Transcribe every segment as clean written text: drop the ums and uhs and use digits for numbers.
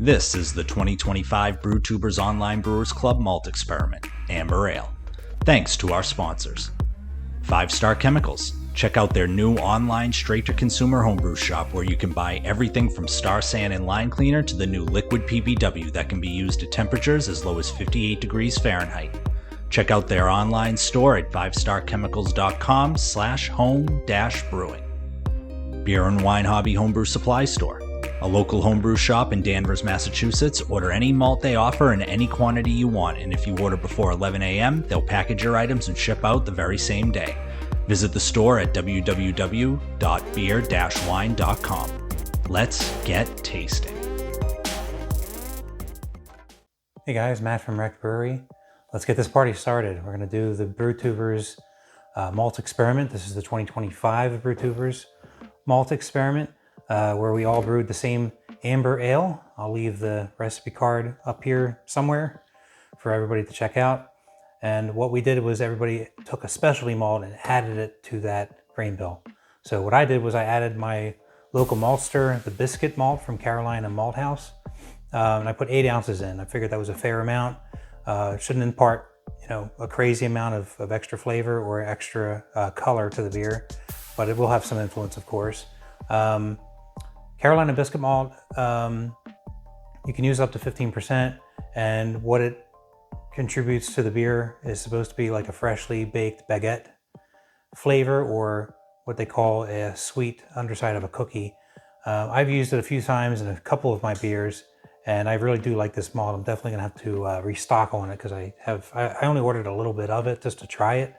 This is the 2025 Brewtubers Online Brewers Club Malt Experiment, Amber Ale. Thanks to our sponsors. 5 Star Chemicals. Check out their new online straight-to-consumer homebrew shop where you can buy everything from Star San and line cleaner to the new liquid PBW that can be used at temperatures as low as 58 degrees Fahrenheit. Check out their online store at 5starchemicals.com/home-brewing. Beer and Wine Hobby Homebrew Supply Store. A local homebrew shop in Danvers, Massachusetts. Order any malt they offer in any quantity you want, and if you order before 11 a.m., they'll package your items and ship out the very same day. Visit the store at www.beer-wine.com. Let's get tasting. Hey guys, Matt from Brewery. Let's get this party started. We're going to do the Brewtubers Malt Experiment. This is the 2025 Brewtubers Malt Experiment, where we all brewed the same amber ale. I'll leave the recipe card up here somewhere for everybody to check out. And what we did was everybody took a specialty malt and added it to that grain bill. So what I did was I added my local maltster, the Biscuit malt from Carolina Malt House, and I put 8 ounces in. I figured that was a fair amount. It shouldn't impart, a crazy amount of extra flavor or extra color to the beer, but it will have some influence, of course. Carolina Biscuit malt, you can use up to 15%, and what it contributes to the beer is supposed to be like a freshly baked baguette flavor, or what they call a sweet underside of a cookie. I've used it a few times in a couple of my beers, and I really do like this malt. I'm definitely gonna have to restock on it because I only ordered a little bit of it just to try it,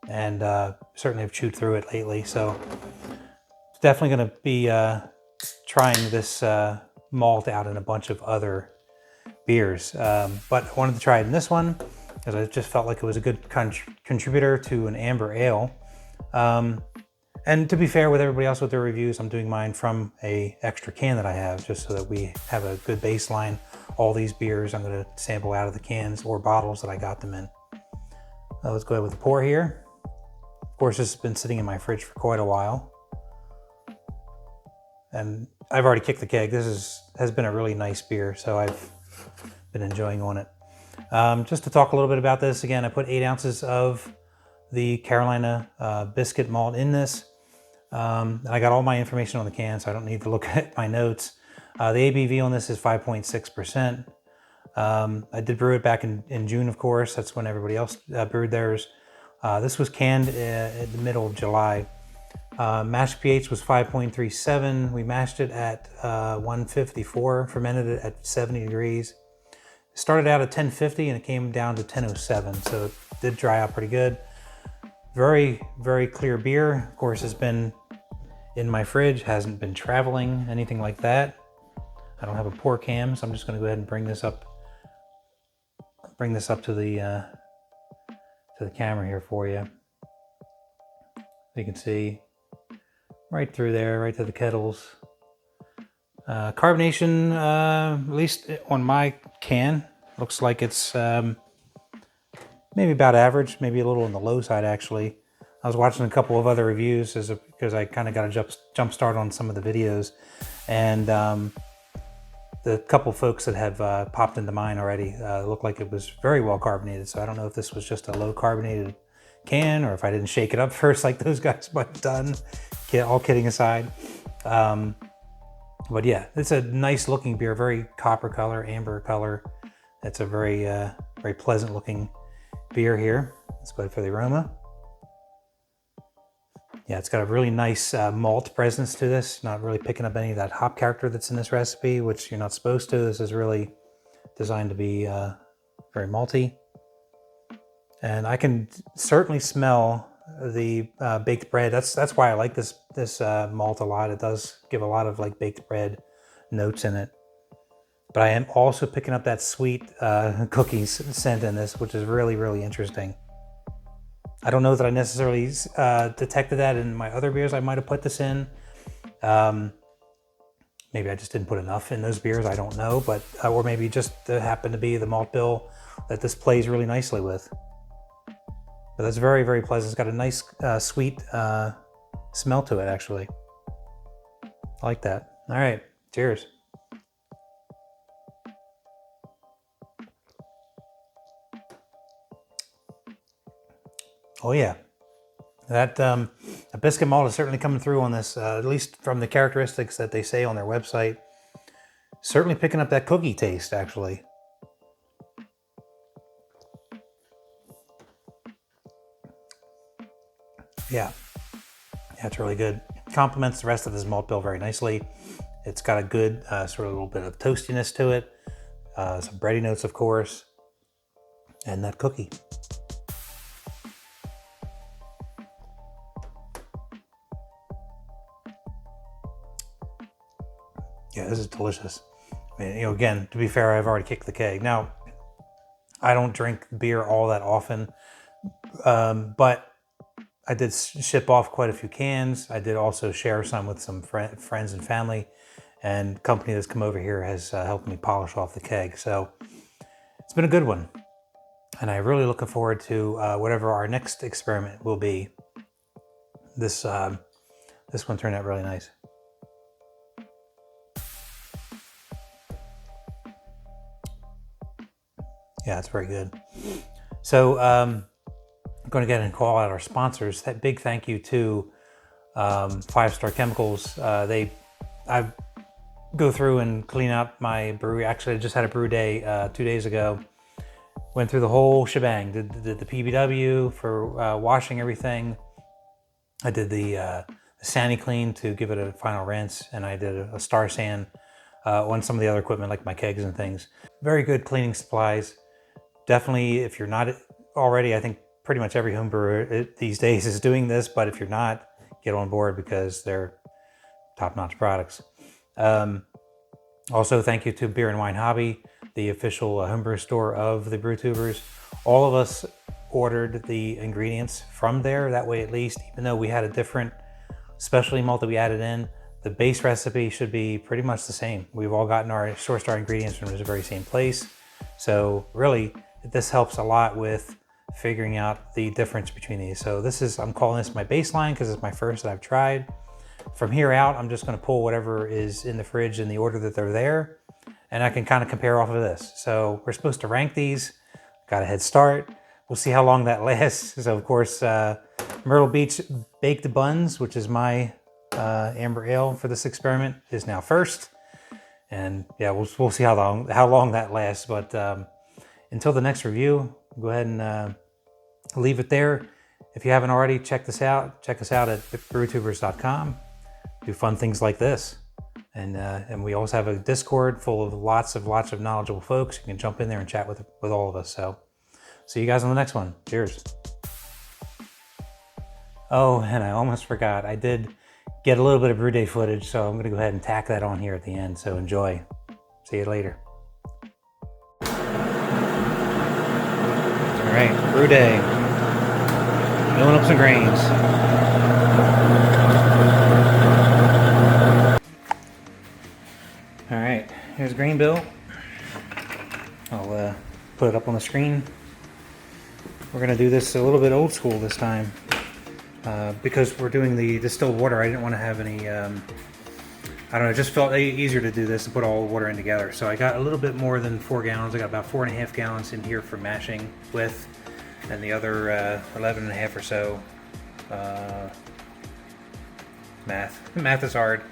and certainly have chewed through it lately. So it's definitely gonna be trying this malt out in a bunch of other beers, but I wanted to try it in this one because I just felt like it was a good contributor to an amber ale. And to be fair with everybody else with their reviews, I'm doing mine from a extra can that I have, just so that we have a good baseline. All these beers I'm going to sample out of the cans or bottles that I got them in. Let's go ahead with the pour here. Of course, this has been sitting in my fridge for quite a while, and I've already kicked the keg. This has been a really nice beer, so I've been enjoying on it. Just to talk a little bit about this, again, I put 8 ounces of the Carolina Biscuit malt in this. And I got all my information on the can, so I don't need to look at my notes. The ABV on this is 5.6%. I did brew it back in June, of course. That's when everybody else brewed theirs. This was canned in the middle of July. Mash pH was 5.37. We mashed it at 154, fermented it at 70 degrees. It started out at 1050 and it came down to 1007, so it did dry out pretty good. Very, very clear beer. Of course, it's been in my fridge, hasn't been traveling, anything like that. I don't have a pour cam, so I'm just gonna go ahead and bring this up to the camera here for you. You can see right through there, right to the kettles. Carbonation, at least on my can, looks like it's maybe about average, maybe a little on the low side actually. I was watching a couple of other reviews because I kind of got a jump start on some of the videos, and the couple folks that have popped into mine already looked like it was very well carbonated. So I don't know if this was just a low carbonated can or if I didn't shake it up first like those guys might have done. All kidding aside. But yeah, it's a nice looking beer, very copper color, amber color. It's a very, very pleasant looking beer here. Let's go ahead for the aroma. Yeah, it's got a really nice malt presence to this. Not really picking up any of that hop character that's in this recipe, which you're not supposed to. This is really designed to be very malty. And I can certainly smell the baked bread. That's why I like this malt a lot. It does give a lot of like baked bread notes in it. But I am also picking up that sweet cookies scent in this, which is really, really interesting. I don't know that I necessarily detected that in my other beers I might have put this in. Maybe I just didn't put enough in those beers, I don't know. But or maybe just happened to be the malt bill that this plays really nicely with. But that's very, very pleasant. It's got a nice sweet smell to it, actually. I like that. All right, cheers. Oh yeah, that a biscuit malt is certainly coming through on this, at least from the characteristics that they say on their website. Certainly picking up that cookie taste, actually. Yeah, it's really good. Complements the rest of this malt bill very nicely. It's got a good sort of a little bit of toastiness to it, some bready notes, of course, and that cookie. Yeah, this is delicious. I mean, again, to be fair, I've already kicked the keg. Now, I don't drink beer all that often, but I did ship off quite a few cans. I did also share some with some friends and family, and company that's come over here has helped me polish off the keg. So it's been a good one, and I'm really looking forward to whatever our next experiment will be. This one turned out really nice. Yeah, it's very good. So I'm going to get and call out our sponsors. That big thank you to 5 Star Chemicals. I go through and clean up my brewery. Actually, I just had a brew day 2 days ago. Went through the whole shebang. Did the PBW for washing everything. I did the Sani Clean to give it a final rinse, and I did a Star San on some of the other equipment like my kegs and things. Very good cleaning supplies. Definitely, if you're not already, I think pretty much every home brewer these days is doing this, but if you're not, get on board because they're top-notch products. Also, thank you to Beer and Wine Hobby, the official homebrew store of the Brewtubers. All of us ordered the ingredients from there. That way, at least, even though we had a different specialty malt that we added in, the base recipe should be pretty much the same. We've all gotten our sourced our ingredients from the very same place. So really, this helps a lot with figuring out the difference between these. So I'm calling this my baseline because it's my first that I've tried. From here out, I'm just going to pull whatever is in the fridge in the order that they're there, and I can kind of compare off of this. So we're supposed to rank these. Got a head start. We'll see how long that lasts. So of course, Myrtle Beach Baked Buns, which is my amber ale for this experiment, is now first. And yeah, we'll see how long that lasts. But until the next review, go ahead and leave it there. If you haven't already, check us out at brewtubers.com. Do fun things like this. And we also have a Discord full of lots of knowledgeable folks. You can jump in there and chat with all of us. So see you guys on the next one. Cheers. Oh, and I almost forgot. I did get a little bit of brew day footage, so I'm going to go ahead and tack that on here at the end. So enjoy. See you later. All right, brew day. Milling up some grains. All right, here's grain bill. I'll put it up on the screen. We're gonna do this a little bit old school this time. Because we're doing the distilled water, I didn't want to have any, I don't know, it just felt easier to do this and put all the water in together. So I got a little bit more than 4 gallons. I got about 4.5 gallons in here for mashing with, and the other 11.5 or so. Math is hard.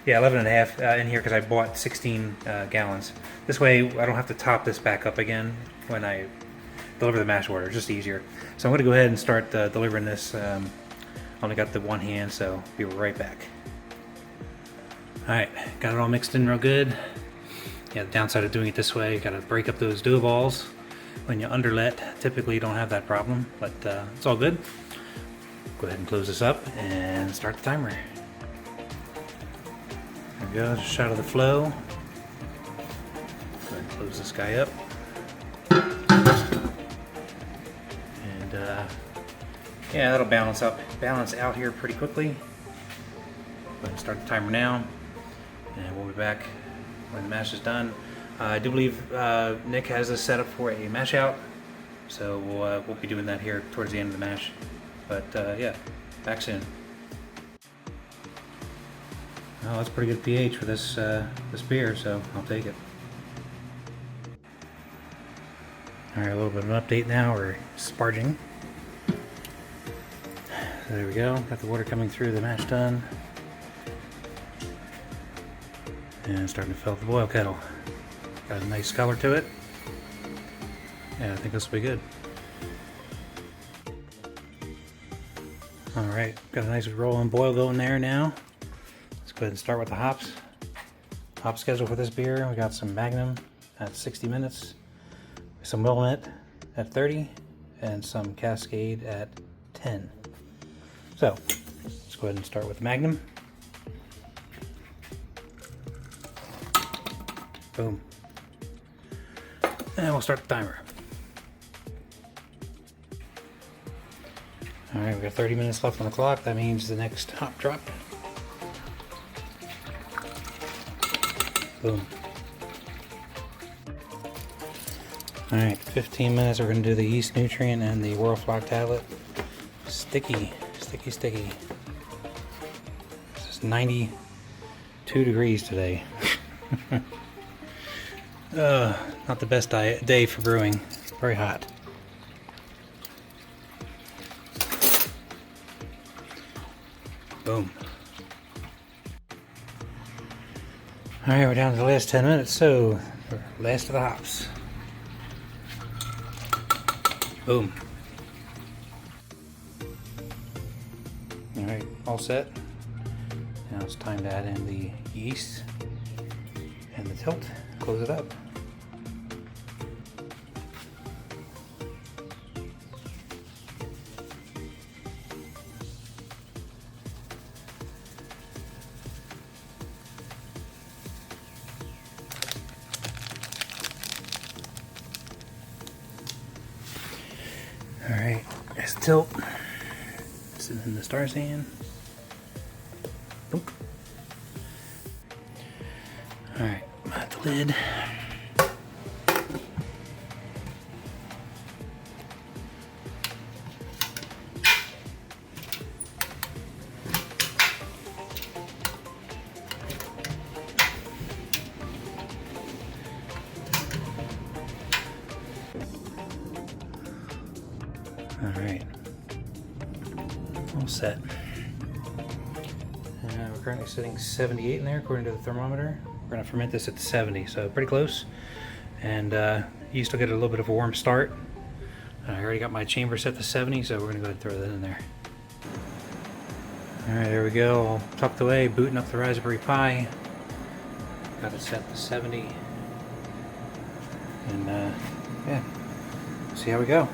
Yeah, 11.5 in here because I bought 16 gallons. This way I don't have to top this back up again when I deliver the mash order. Just easier. So I'm going to go ahead and start delivering this. Only got the one hand, so be right back. Alright, got it all mixed in real good. Yeah, the downside of doing it this way, you gotta break up those dough balls. When you underlet, typically you don't have that problem, but it's all good. Go ahead and close this up and start the timer. There we go, just out of the flow. Go ahead and close this guy up. And yeah, that'll balance out here pretty quickly. Go ahead and start the timer now, and we'll be back when the mash is done. I do believe Nick has this set up for a mash out, so we'll be doing that here towards the end of the mash. But yeah, back soon. Oh, that's pretty good pH for this this beer, so I'll take it. All right, a little bit of an update now. We're sparging. There we go. Got the water coming through the mash tun. And starting to fill up the boil kettle. Got a nice color to it. Yeah, I think this will be good. Alright, got a nice rolling boil going there now. Let's go ahead and start with the hops. Hop schedule for this beer, we got some Magnum at 60 minutes, some Willamette at 30, and some Cascade at 10. So, let's go ahead and start with Magnum. Boom. And we'll start the timer. Alright, we got 30 minutes left on the clock. That means the next hop drop. Boom. Alright, 15 minutes. We're going to do the yeast nutrient and the Whirl Flock tablet. Sticky, sticky, sticky. This is 92 degrees today. Not the best day for brewing. Very hot. Boom. Alright, we're down to the last 10 minutes, so last of the hops. Boom. Alright, all set. Now it's time to add in the yeast and the tilt. Close it up. Alright, there's the tilt. This is in the star stand. Boom. Alright, got the lid. Alright, all set. We're currently sitting 78 in there according to the thermometer. We're going to ferment this at 70, so pretty close. And yeast will get a little bit of a warm start. I already got my chamber set to 70, so we're going to go ahead and throw that in there. Alright, there we go, all tucked away, booting up the Raspberry Pi. Got it set to 70. And yeah, see how we go.